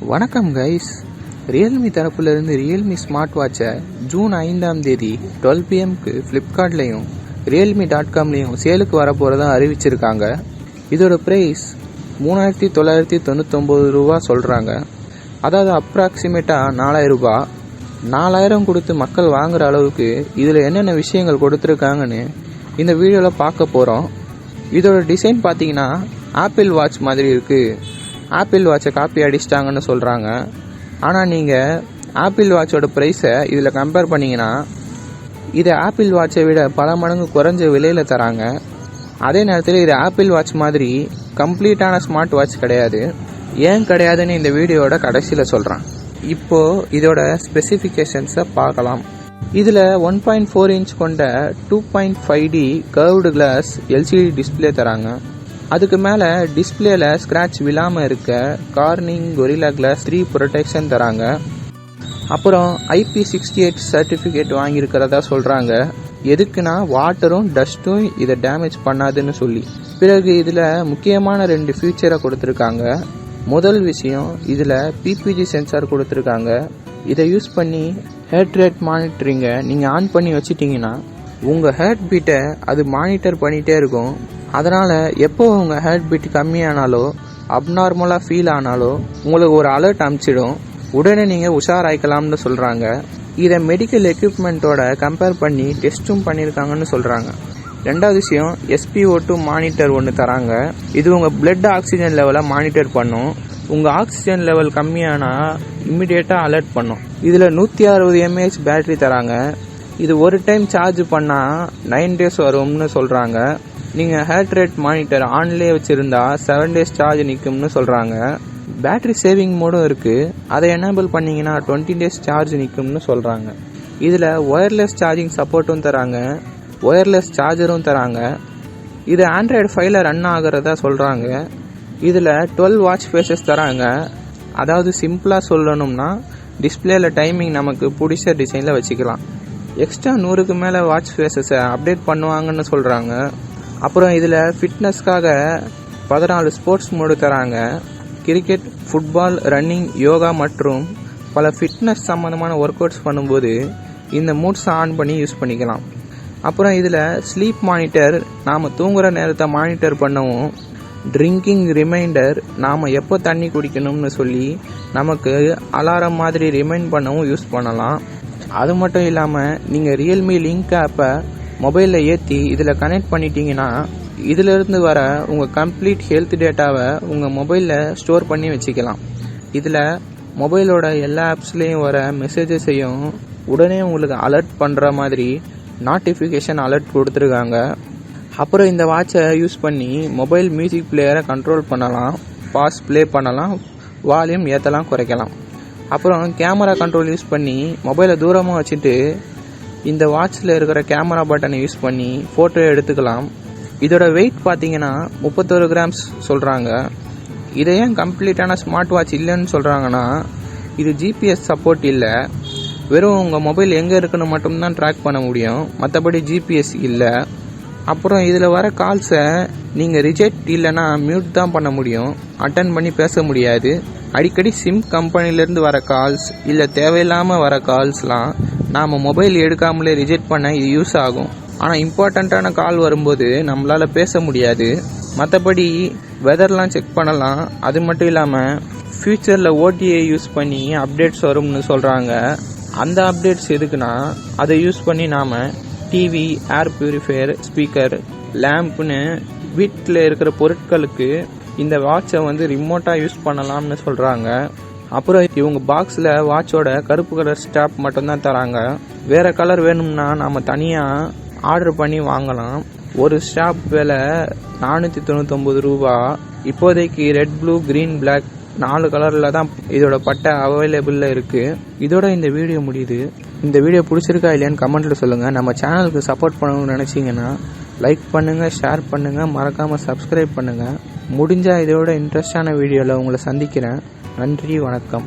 வணக்கம் guys. Realme தரப்புலேருந்து Realme smart வாட்சை ஜூன் 5ஆம் தேதி 12 PM ஃப்ளிப்கார்ட்லேயும் realme.comலேயும் சேலுக்கு வரப்போகிறதா அறிவிச்சிருக்காங்க. இதோட ப்ரைஸ் 3999 ரூபா சொல்கிறாங்க. அதாவது அப்ராக்சிமேட்டாக 4000 ரூபா. 4000 கொடுத்து மக்கள் வாங்குகிற அளவுக்கு இதில் என்னென்ன விஷயங்கள் கொடுத்துருக்காங்கன்னு இந்த வீடியோவில் பார்க்க போகிறோம். இதோட டிசைன் பார்த்தீங்கன்னா ஆப்பிள் வாட்ச் மாதிரி இருக்குது. ஆப்பிள் வாட்சை காப்பி அடிச்சிட்டாங்கன்னு சொல்கிறாங்க. ஆனால் நீங்கள் ஆப்பிள் வாட்சோட ப்ரைஸை இதில் கம்பேர் பண்ணிங்கன்னா இதை ஆப்பிள் வாட்சை விட பல மடங்கு குறைஞ்ச விலையில் தராங்க. அதே நேரத்தில் இது ஆப்பிள் வாட்ச் மாதிரி கம்ப்ளீட்டான ஸ்மார்ட் வாட்ச் கிடையாது. ஏன் கிடையாதுன்னு இந்த வீடியோட கடைசியில் சொல்கிறேன். இப்போது இதோட ஸ்பெசிஃபிகேஷன்ஸை பார்க்கலாம். இதில் 1.4 இன்ச் கொண்ட 2.5D curved class LCD display தராங்க. அதுக்கு மேலே டிஸ்பிளேல ஸ்க்ராட்ச் விழாமல் இருக்க கார்னிங் கொரில்லா கிளாஸ் 3 ப்ரொடெக்ஷன் தராங்க. அப்புறம் IP68 சர்டிஃபிகேட் வாங்கியிருக்கிறதா சொல்கிறாங்க. எதுக்குன்னா வாட்டரும் டஸ்ட்டும் இதை டேமேஜ் பண்ணாதுன்னு சொல்லி. பிறகு இதில் முக்கியமான 2 ஃபீச்சரை கொடுத்துருக்காங்க. முதல் விஷயம், இதில் PPG சென்சார் கொடுத்துருக்காங்க. இதை யூஸ் பண்ணி ஹார்ட் ரேட் மானிட்டரிங்கை நீங்கள் ஆன் பண்ணி வச்சிட்டிங்கன்னா உங்கள் ஹார்ட் பீட்டை அது மானிட்டர் பண்ணிகிட்டே இருக்கும். அதனால் எப்போ உங்கள் ஹார்ட் பீட் கம்மியானாலோ அப்நார்மலாக ஃபீல் ஆனாலோ உங்களுக்கு ஒரு அலர்ட் அனுப்பிச்சிடும். உடனே நீங்கள் உஷாராய்க்கலாம்னு சொல்கிறாங்க. இதை மெடிக்கல் எக்யூப்மெண்ட்டோட கம்பேர் பண்ணி டெஸ்ட்டும் பண்ணியிருக்காங்கன்னு சொல்கிறாங்க. ரெண்டாவது விஷயம், spo2 மானிட்டர் ஒன்று தராங்க. இது உங்கள் பிளட் ஆக்சிஜன் லெவலை மானிட்டர் பண்ணும். உங்கள் ஆக்சிஜன் லெவல் கம்மியானால் இம்மிடியேட்டாக அலர்ட் பண்ணும். இதில் 160 mAh பேட்டரி தராங்க. இது ஒரு டைம் சார்ஜ் பண்ணால் 9 days வரும்னு சொல்கிறாங்க. நீங்கள் ஹார்ட் ரேட் மானிட்டர் ஆன்லேயே வச்சுருந்தா 7 days சார்ஜ் நிற்கும்னு சொல்கிறாங்க. பேட்டரி சேவிங் மோடும் இருக்குது. அதை எனேபிள் பண்ணிங்கன்னா 20 days சார்ஜ் நிற்கும்னு சொல்கிறாங்க. இதில் ஒயர்லெஸ் சார்ஜிங் சப்போர்ட்டும் தராங்க, ஒயர்லெஸ் சார்ஜரும் தராங்க. இது ஆண்ட்ராய்டு 5ல் ரன் ஆகிறதா சொல்கிறாங்க. இதில் 12 வாட்ச் ஃபேஸஸ் தராங்க. அதாவது சிம்பிளாக சொல்லணும்னா டிஸ்பிளேல டைமிங் நமக்கு பிடிச்ச டிசைனில் வச்சுக்கலாம். எக்ஸ்ட்ரா 100க்கு மேலே வாட்ச் ஃபேஸஸை அப்டேட் பண்ணுவாங்கன்னு சொல்கிறாங்க. அப்புறம் இதில் ஃபிட்னஸ்க்காக 14 ஸ்போர்ட்ஸ் மோடு தராங்க. கிரிக்கெட், ஃபுட்பால், ரன்னிங், யோகா மற்றும் பல ஃபிட்னஸ் சம்மந்தமான ஒர்க் அவுட்ஸ் பண்ணும்போது இந்த மூட்ஸை ஆன் பண்ணி யூஸ் பண்ணிக்கலாம். அப்புறம் இதில் ஸ்லீப் மானிட்டர், நாம் தூங்குகிற நேரத்தை மானிட்டர் பண்ணவும், ட்ரிங்கிங் ரிமைண்டர், நாம் எப்போ தண்ணி குடிக்கணும்னு சொல்லி நமக்கு அலாரம் மாதிரி ரிமைண்ட் பண்ணவும் யூஸ் பண்ணலாம். அது மட்டும் இல்லாமல் நீங்கள் ரியல்மி லிங்க் ஆப்பை மொபைலில் ஏற்றி இதில் கனெக்ட் பண்ணிட்டீங்கன்னா இதிலிருந்து வர உங்கள் கம்ப்ளீட் ஹெல்த் டேட்டாவை உங்கள் மொபைலில் ஸ்டோர் பண்ணி வச்சுக்கலாம். இதில் மொபைலோட எல்லா ஆப்ஸ்லேயும் வர மெசேஜஸையும் உடனே உங்களுக்கு அலர்ட் பண்ணுற மாதிரி நோட்டிஃபிகேஷன் அலர்ட் கொடுத்துருக்காங்க. அப்புறம் இந்த வாட்சை யூஸ் பண்ணி மொபைல் மியூசிக் பிளேயரை கண்ட்ரோல் பண்ணலாம், பாஸ் ப்ளே பண்ணலாம், வால்யூம் ஏற்றலாம், குறைக்கலாம். அப்புறம் கேமரா கண்ட்ரோல் யூஸ் பண்ணி மொபைலை தூரமாக வச்சுட்டு இந்த வாட்சில் இருக்கிற கேமரா பட்டனை யூஸ் பண்ணி ஃபோட்டோ எடுத்துக்கலாம். இதோட வெயிட் பார்த்தீங்கன்னா 31 grams சொல்கிறாங்க. இதை ஏன் கம்ப்ளீட்டான ஸ்மார்ட் வாட்ச் இல்லைன்னு சொல்கிறாங்கன்னா, இது GPS சப்போர்ட் இல்லை. வெறும் உங்கள் மொபைல் எங்கே இருக்குன்னு மட்டும்தான் ட்ராக் பண்ண முடியும், மற்றபடி GPS இல்லை. அப்புறம் இதில் வர கால்ஸை நீங்கள் ரிஜெக்ட் இல்லைன்னா மியூட் தான் பண்ண முடியும், அட்டன் பண்ணி பேச முடியாது. அடிக்கடி சிம் கம்பெனிலேருந்து வர கால்ஸ் இல்லை தேவையில்லாமல் வர கால்ஸ்லாம் நாம் மொபைல் எடுக்காமலே ரிஜெக்ட் பண்ண இது யூஸ் ஆகும். ஆனால் இம்பார்ட்டண்ட்டான கால் வரும்போது நம்மளால் பேச முடியாது. மற்றபடி வெதர்லாம் செக் பண்ணலாம். அது மட்டும் இல்லாமல் ஃப்யூச்சரில் OTA யூஸ் பண்ணி அப்டேட்ஸ் வரும்னு சொல்கிறாங்க. அந்த அப்டேட்ஸ் எதுக்குன்னா அதை யூஸ் பண்ணி நாம் டிவி, ஏர் பியூரிஃபையர், ஸ்பீக்கர், லேம்ப்னு வீட்டில் இருக்கிற பொருட்களுக்கு இந்த வாட்சை ரிமோட்டாக யூஸ் பண்ணலாம்னு சொல்கிறாங்க. அப்புறம் இவங்க பாக்ஸில் வாட்சோட கருப்பு கலர் ஸ்டாப் மட்டும்தான் தராங்க. வேறு கலர் வேணும்னா நாம் தனியாக ஆர்டர் பண்ணி வாங்கலாம். ஒரு ஸ்டாப் விலை 499 ரூபா. இப்போதைக்கு ரெட், ப்ளூ, க்ரீன், பிளாக் 4 கலரில் தான் இதோட பட்டை அவைலபிளில் இருக்குது. இதோட இந்த வீடியோ முடியுது. இந்த வீடியோ பிடிச்சிருக்கா இல்லையான்னு கமெண்ட்டில் சொல்லுங்கள். நம்ம சேனலுக்கு சப்போர்ட் பண்ணணும்னு நினச்சிங்கன்னா லைக் பண்ணுங்கள், ஷேர் பண்ணுங்கள், மறக்காமல் சப்ஸ்கிரைப் பண்ணுங்கள். முடிஞ்சால் இதோட இன்ட்ரெஸ்டான வீடியோவில் உங்களை சந்திக்கிறேன். நன்றி, வணக்கம்.